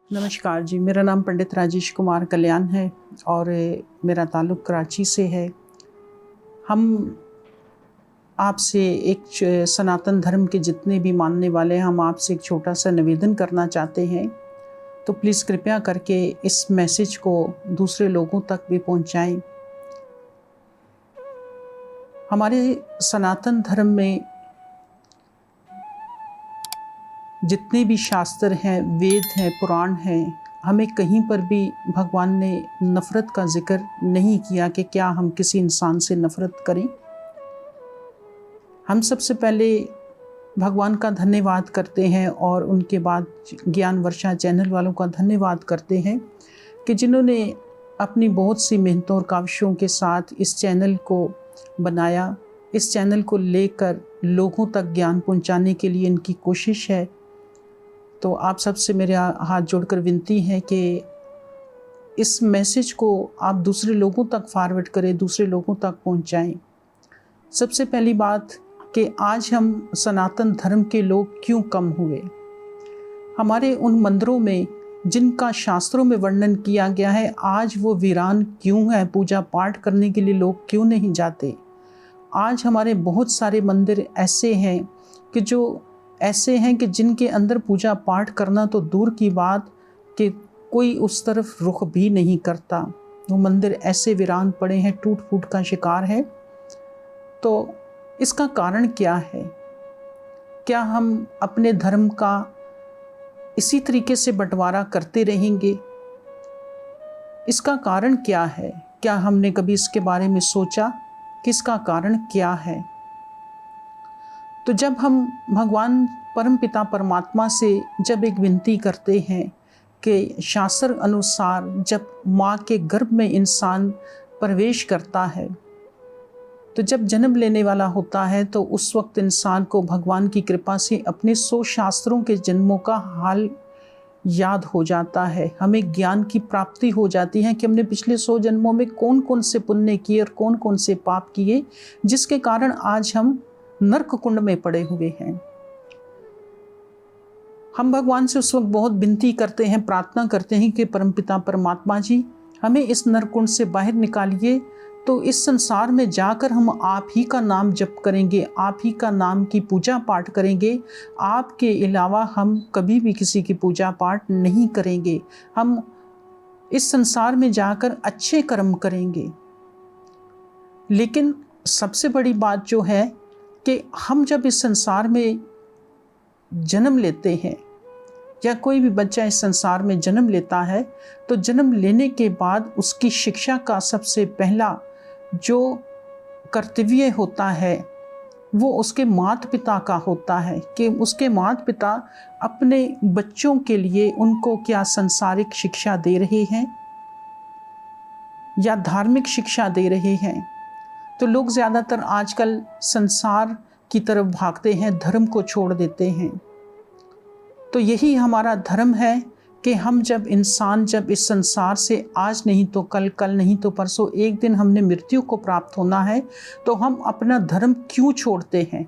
नमस्कार जी, मेरा नाम पंडित राजेश कुमार कल्याण है और मेरा ताल्लुक़ कराची से है। हम आपसे सनातन धर्म के जितने भी मानने वाले हैं, हम आपसे एक छोटा-सा निवेदन करना चाहते हैं। तो प्लीज़ कृपया करके इस मैसेज को दूसरे लोगों तक भी पहुँचाएँ। हमारे सनातन धर्म में जितने भी शास्त्र हैं, वेद हैं, पुराण हैं, हमें कहीं पर भी भगवान ने नफ़रत का ज़िक्र नहीं किया कि क्या हम किसी इंसान से नफ़रत करें। हम सबसे पहले भगवान का धन्यवाद करते हैं और उनके बाद ज्ञान वर्षा चैनल वालों का धन्यवाद करते हैं कि जिन्होंने अपनी बहुत सी मेहनतों और काविशों के साथ इस चैनल को बनाया। इस चैनल को लेकर लोगों तक ज्ञान पहुंचाने के लिए इनकी कोशिश है। तो आप सबसे मेरे हाथ जोड़कर विनती है कि इस मैसेज को आप दूसरे लोगों तक फॉरवर्ड करें, दूसरे लोगों तक पहुंचाएं। सबसे पहली बात कि आज हम सनातन धर्म के लोग क्यों कम हुए। हमारे उन मंदिरों में जिनका शास्त्रों में वर्णन किया गया है, आज वो वीरान क्यों है। पूजा पाठ करने के लिए लोग क्यों नहीं जाते। आज हमारे बहुत सारे मंदिर ऐसे हैं कि जिनके अंदर पूजा पाठ करना तो दूर की बात कि कोई उस तरफ रुख भी नहीं करता। वो मंदिर ऐसे वीरान पड़े हैं, टूट फूट का शिकार है। तो इसका कारण क्या है? क्या हम अपने धर्म का इसी तरीके से बंटवारा करते रहेंगे? इसका कारण क्या है? क्या हमने कभी इसके बारे में सोचा कि इसका कारण क्या है? तो जब हम भगवान परमपिता परमात्मा से जब एक विनती करते हैं कि शास्त्र अनुसार जब माँ के गर्भ में इंसान प्रवेश करता है, तो जब जन्म लेने वाला होता है तो उस वक्त इंसान को भगवान की कृपा से अपने 100 शास्त्रों के जन्मों का हाल याद हो जाता है। हमें ज्ञान की प्राप्ति हो जाती है कि हमने पिछले 100 जन्मों में कौन कौन से पुण्य किए और कौन कौन से पाप किए, जिसके कारण आज हम नरक कुंड में पड़े हुए हैं। हम भगवान से उस वक्त बहुत विनती करते हैं, प्रार्थना करते हैं कि परमपिता परमात्मा जी हमें इस नरक कुंड से बाहर निकालिए। तो इस संसार में जाकर हम आप ही का नाम जप करेंगे, आप ही का नाम की पूजा पाठ करेंगे। आपके अलावा हम कभी भी किसी की पूजा पाठ नहीं करेंगे। हम इस संसार में जाकर अच्छे कर्म करेंगे। लेकिन सबसे बड़ी बात जो है कि हम जब इस संसार में जन्म लेते हैं या कोई भी बच्चा इस संसार में जन्म लेता है, तो जन्म लेने के बाद उसकी शिक्षा का सबसे पहला जो कर्तव्य होता है वो उसके माता पिता का होता है कि उसके माता पिता अपने बच्चों के लिए उनको क्या सांसारिक शिक्षा दे रहे हैं या धार्मिक शिक्षा दे रहे हैं। तो लोग ज़्यादातर आजकल संसार की तरफ भागते हैं, धर्म को छोड़ देते हैं। तो यही हमारा धर्म है कि हम जब इस संसार से आज नहीं तो कल, कल नहीं तो परसों, एक दिन हमने मृत्यु को प्राप्त होना है, तो हम अपना धर्म क्यों छोड़ते हैं?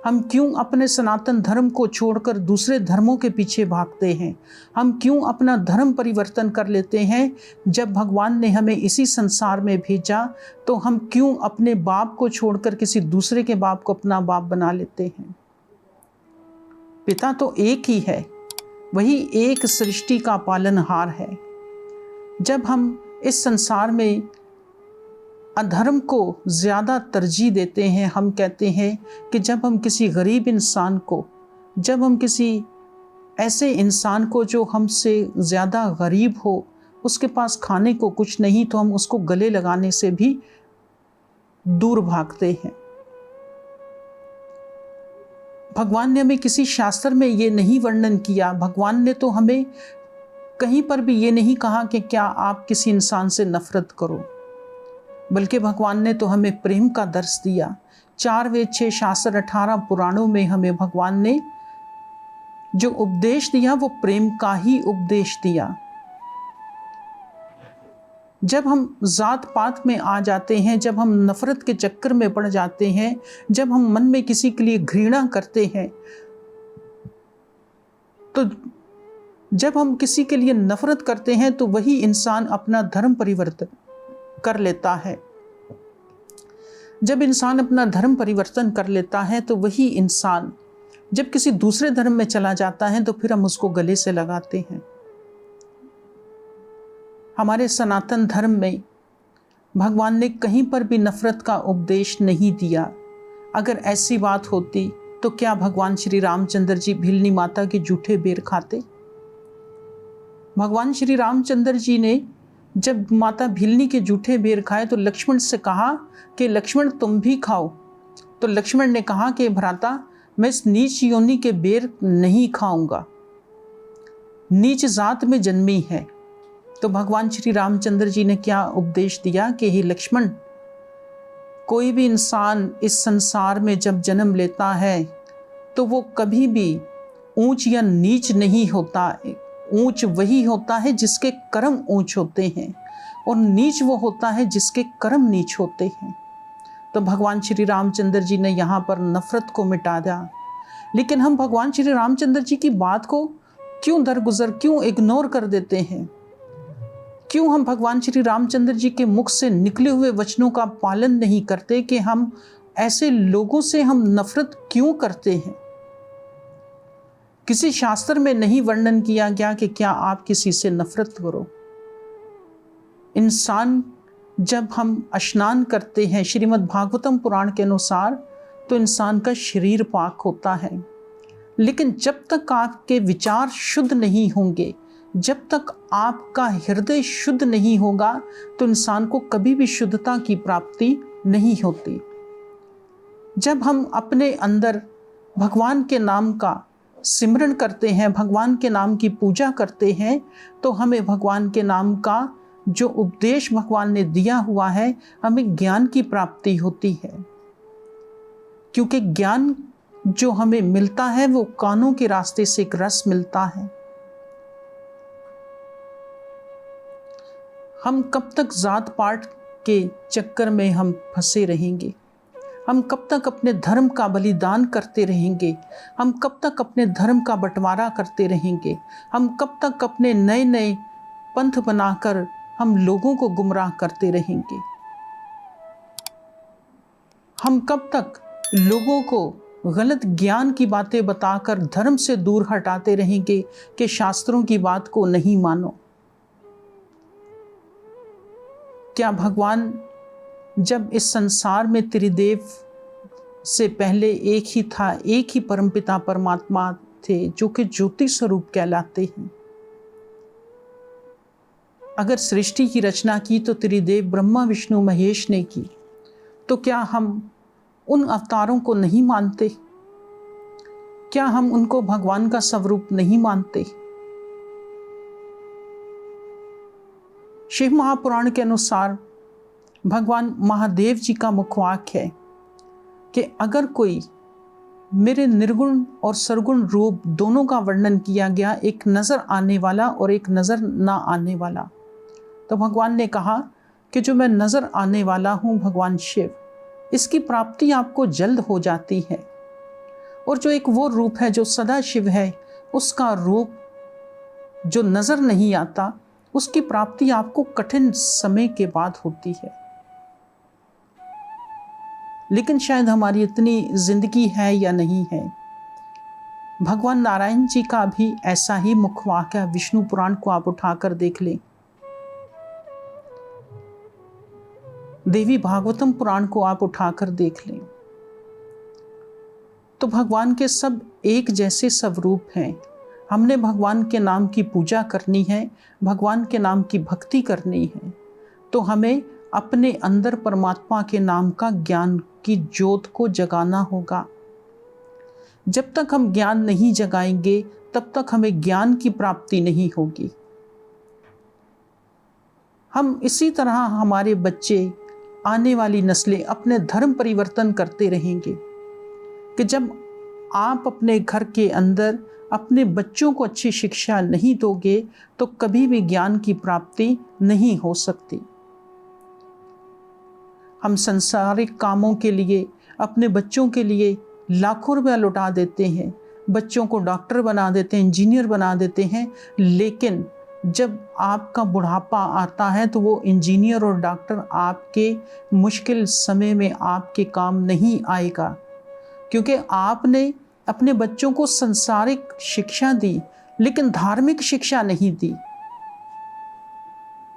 हम क्यों अपने सनातन धर्म को छोड़कर दूसरे धर्मों के पीछे भागते हैं? हम क्यों अपना धर्म परिवर्तन कर लेते हैं? जब भगवान ने हमें इसी संसार में भेजा, तो हम क्यों अपने बाप को छोड़कर किसी दूसरे के बाप को अपना बाप बना लेते हैं? पिता तो एक ही है, वही एक सृष्टि का पालनहार है। जब हम इस संसार में अधर्म को ज़्यादा तरजीह देते हैं, हम कहते हैं कि जब हम किसी गरीब इंसान को, जब हम किसी ऐसे इंसान को जो हमसे ज़्यादा गरीब हो, उसके पास खाने को कुछ नहीं, तो हम उसको गले लगाने से भी दूर भागते हैं। भगवान ने हमें किसी शास्त्र में ये नहीं वर्णन किया। भगवान ने तो हमें कहीं पर भी ये नहीं कहा कि क्या आप किसी इंसान से नफरत करो, बल्कि भगवान ने तो हमें प्रेम का दर्श दिया। 4 वेद 6 शास्त्र 18 पुराणों में हमें भगवान ने जो उपदेश दिया वो प्रेम का ही उपदेश दिया। जब हम जात पात में आ जाते हैं, जब हम नफ़रत के चक्कर में पड़ जाते हैं, जब हम मन में किसी के लिए घृणा करते हैं, तो जब हम किसी के लिए नफरत करते हैं तो वही इंसान अपना धर्म परिवर्तन कर लेता है। जब इंसान अपना धर्म परिवर्तन कर लेता है तो वही इंसान जब किसी दूसरे धर्म में चला जाता है तो फिर हम उसको गले से लगाते हैं। हमारे सनातन धर्म में भगवान ने कहीं पर भी नफरत का उपदेश नहीं दिया। अगर ऐसी बात होती तो क्या भगवान श्री रामचंद्र जी भीलनी माता के जूठे बेर खाते? भगवान श्री रामचंद्र जी ने जब माता भीलनी के जूठे बेर खाए तो लक्ष्मण से कहा कि लक्ष्मण तुम भी खाओ। तो लक्ष्मण ने कहा कि भ्राता मैं इस नीच योनि के बेर नहीं खाऊंगा, नीच जात में जन्मी है। तो भगवान श्री रामचंद्र जी ने क्या उपदेश दिया कि हे लक्ष्मण, कोई भी इंसान इस संसार में जब जन्म लेता है तो वो कभी भी ऊंच या नीच नहीं होता। ऊंच वही होता है जिसके कर्म ऊंच होते हैं और नीच वो होता है जिसके कर्म नीच होते हैं। तो भगवान श्री रामचंद्र जी ने यहाँ पर नफरत को मिटा दिया। लेकिन हम भगवान श्री रामचंद्र जी की बात को क्यों दरगुजर, क्यों इग्नोर कर देते हैं? क्यों हम भगवान श्री रामचंद्र जी के मुख से निकले हुए वचनों का पालन नहीं करते कि हम ऐसे लोगों से हम नफरत क्यों करते हैं? किसी शास्त्र में नहीं वर्णन किया गया कि क्या आप किसी से नफरत करो। इंसान जब हम स्नान करते हैं श्रीमद् भागवतम पुराण के अनुसार तो इंसान का शरीर पाक होता है, लेकिन जब तक आपके विचार शुद्ध नहीं होंगे, जब तक आपका हृदय शुद्ध नहीं होगा तो इंसान को कभी भी शुद्धता की प्राप्ति नहीं होती। जब हम अपने अंदर भगवान के नाम का सिमरन करते हैं, भगवान के नाम की पूजा करते हैं, तो हमें भगवान के नाम का जो उपदेश भगवान ने दिया हुआ है हमें ज्ञान की प्राप्ति होती है। क्योंकि ज्ञान जो हमें मिलता है वो कानों के रास्ते से एक रस मिलता है। हम कब तक जात पात के चक्कर में हम फंसे रहेंगे? हम कब तक अपने धर्म का बलिदान करते रहेंगे? हम कब तक अपने धर्म का बंटवारा करते रहेंगे? हम कब तक अपने नए नए पंथ बनाकर हम लोगों को गुमराह करते रहेंगे? हम कब तक लोगों को गलत ज्ञान की बातें बताकर धर्म से दूर हटाते रहेंगे कि शास्त्रों की बात को नहीं मानो? क्या भगवान जब इस संसार में त्रिदेव से पहले एक ही था, एक ही परमपिता परमात्मा थे जो कि ज्योति स्वरूप कहलाते हैं? अगर सृष्टि की रचना की तो त्रिदेव ब्रह्मा विष्णु महेश ने की, तो क्या हम उन अवतारों को नहीं मानते? क्या हम उनको भगवान का स्वरूप नहीं मानते? शिव महापुराण के अनुसार भगवान महादेव जी का मुखवाक्य है कि अगर कोई मेरे निर्गुण और सरगुण रूप दोनों का वर्णन किया गया, एक नज़र आने वाला और एक नज़र ना आने वाला, तो भगवान ने कहा कि जो मैं नज़र आने वाला हूँ भगवान शिव, इसकी प्राप्ति आपको जल्द हो जाती है। और जो एक वो रूप है जो सदा शिव है, उसका रूप जो नज़र नहीं आता, उसकी प्राप्ति आपको कठिन समय के बाद होती है। लेकिन शायद हमारी इतनी जिंदगी है या नहीं है। भगवान नारायण जी का भी ऐसा ही मुखवाक्य विष्णु पुराण को आप उठाकर देख लें, देवी भागवतम पुराण को आप उठाकर देख लें, तो भगवान के सब एक जैसे स्वरूप हैं। हमने भगवान के नाम की पूजा करनी है, भगवान के नाम की भक्ति करनी है, तो हमें अपने अंदर परमात्मा के नाम का ज्ञान की ज्योत को जगाना होगा। जब तक हम ज्ञान नहीं जगाएंगे तब तक हमें ज्ञान की प्राप्ति नहीं होगी। हम इसी तरह हमारे बच्चे, आने वाली नस्लें अपने धर्म परिवर्तन करते रहेंगे कि जब आप अपने घर के अंदर अपने बच्चों को अच्छी शिक्षा नहीं दोगे तो कभी भी ज्ञान की प्राप्ति नहीं हो सकती। हम संसारिक कामों के लिए अपने बच्चों के लिए लाखों रुपया लुटा देते हैं, बच्चों को डॉक्टर बना देते हैं, इंजीनियर बना देते हैं, लेकिन जब आपका बुढ़ापा आता है तो वो इंजीनियर और डॉक्टर आपके मुश्किल समय में आपके काम नहीं आएगा, क्योंकि आपने अपने बच्चों को संसारिक शिक्षा दी लेकिन धार्मिक शिक्षा नहीं दी।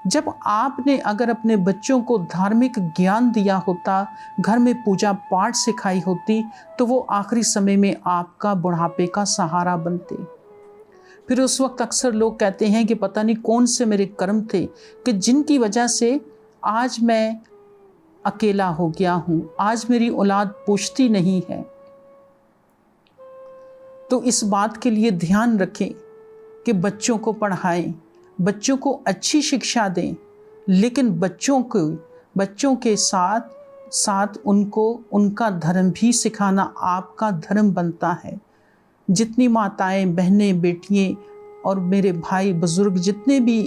जब आपने अगर अपने बच्चों को धार्मिक ज्ञान दिया होता, घर में पूजा पाठ सिखाई होती, तो वो आखिरी समय में आपका बुढ़ापे का सहारा बनते। फिर उस वक्त अक्सर लोग कहते हैं कि पता नहीं कौन से मेरे कर्म थे कि जिनकी वजह से आज मैं अकेला हो गया हूँ, आज मेरी औलाद पूछती नहीं है। तो इस बात के लिए ध्यान रखें कि बच्चों को पढ़ाएं, बच्चों को अच्छी शिक्षा दें, लेकिन बच्चों के साथ साथ उनको उनका धर्म भी सिखाना आपका धर्म बनता है। जितनी माताएं, बहनें, बेटियां और मेरे भाई बुजुर्ग जितने भी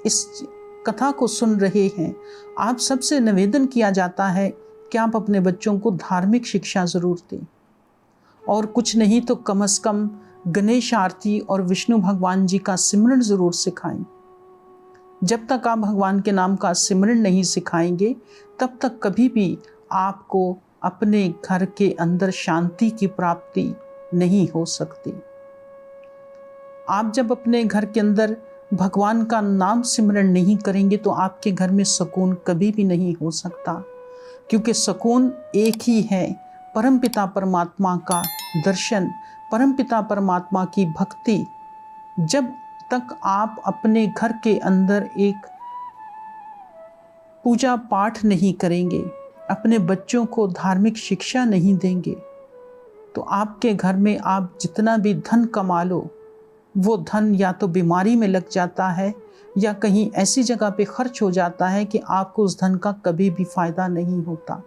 इस कथा को सुन रहे हैं, आप सबसे निवेदन किया जाता है कि आप अपने बच्चों को धार्मिक शिक्षा ज़रूर दें, और कुछ नहीं तो कम से कम गणेश आरती और विष्णु भगवान जी का सिमरन ज़रूर सिखाएं। जब तक आप भगवान के नाम का सिमरन नहीं सिखाएंगे, तब तक कभी भी आपको अपने घर के अंदर शांति की प्राप्ति नहीं हो सकती। आप जब अपने घर के अंदर भगवान का नाम सिमरन नहीं करेंगे तो आपके घर में सुकून कभी भी नहीं हो सकता, क्योंकि सुकून एक ही है, परमपिता परमात्मा का दर्शन, परमपिता परमात्मा की भक्ति। जब तक आप अपने घर के अंदर एक पूजा पाठ नहीं करेंगे, अपने बच्चों को धार्मिक शिक्षा नहीं देंगे, तो आपके घर में आप जितना भी धन कमा लो, वो धन या तो बीमारी में लग जाता है या कहीं ऐसी जगह पे खर्च हो जाता है कि आपको उस धन का कभी भी फायदा नहीं होता।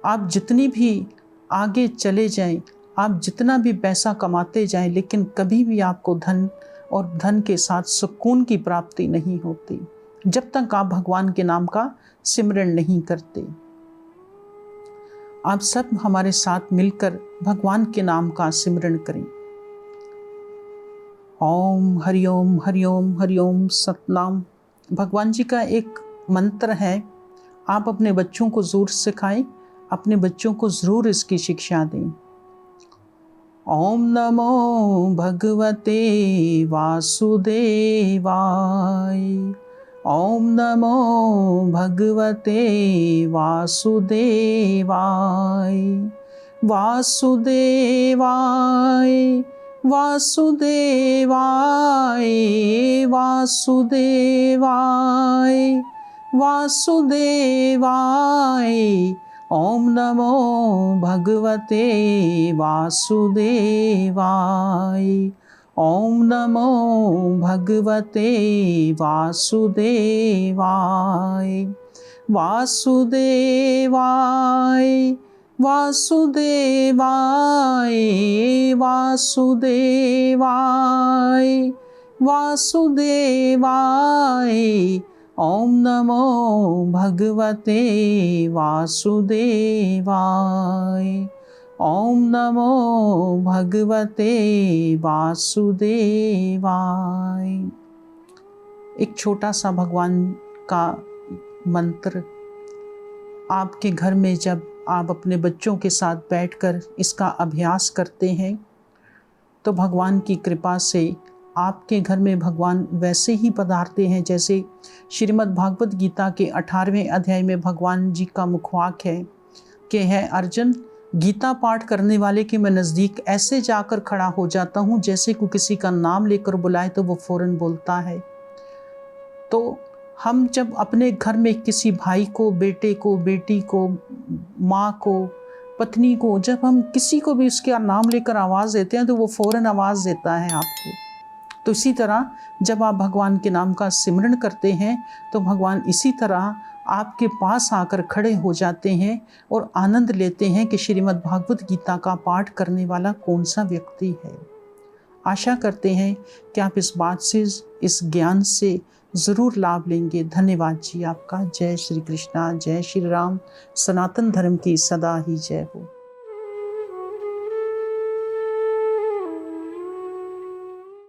आप जितनी भी आगे चले जाएं, आप जितना भी पैसा कमाते जाएं, लेकिन कभी भी आपको धन और धन के साथ सुकून की प्राप्ति नहीं होती जब तक आप भगवान के नाम का सिमरन नहीं करते। आप सब हमारे साथ मिलकर भगवान के नाम का सिमरन करें। ओम हरिओम हरिओम हरिओम सतनाम भगवान जी का एक मंत्र है, आप अपने बच्चों को ज़रूर सिखाएं, अपने बच्चों को ज़रूर इसकी शिक्षा दें। ओम नमो भगवते वासुदेवाय। ओम नमो भगवते वासुदेवाय। वासुदेवाय वासुदेवाय वासुदेवाय वासुदेवाय। ओम नमो भगवते वासुदेवाय। ओम नमो भगवते वासुदेवाय। वासुदेवाय वासुदेवाय वासुदेवाय वासुदेवाय। ओम नमो भगवते वासुदेवाय। ओम नमो भगवते वासुदेवाय। एक छोटा सा भगवान का मंत्र आपके घर में जब आप अपने बच्चों के साथ बैठकर इसका अभ्यास करते हैं, तो भगवान की कृपा से आपके घर में भगवान वैसे ही पधारते हैं जैसे श्रीमद् भागवत गीता के 18वें अध्याय में भगवान जी का मुखवाक है कि है अर्जुन, गीता पाठ करने वाले के मैं नज़दीक ऐसे जाकर खड़ा हो जाता हूँ जैसे को किसी का नाम लेकर बुलाए तो वो फ़ौरन बोलता है। तो हम जब अपने घर में किसी भाई को, बेटे को, बेटी को, माँ को, पत्नी को, जब हम किसी को भी उसका नाम लेकर आवाज़ देते हैं तो वो फ़ौरन आवाज़ देता है आपको। तो इसी तरह जब आप भगवान के नाम का सिमरन करते हैं तो भगवान इसी तरह आपके पास आकर खड़े हो जाते हैं और आनंद लेते हैं कि श्रीमद् भागवत गीता का पाठ करने वाला कौन सा व्यक्ति है। आशा करते हैं कि आप इस बात से, इस ज्ञान से ज़रूर लाभ लेंगे। धन्यवाद जी आपका। जय श्री कृष्णा, जय श्री राम। सनातन धर्म की सदा ही जय हो।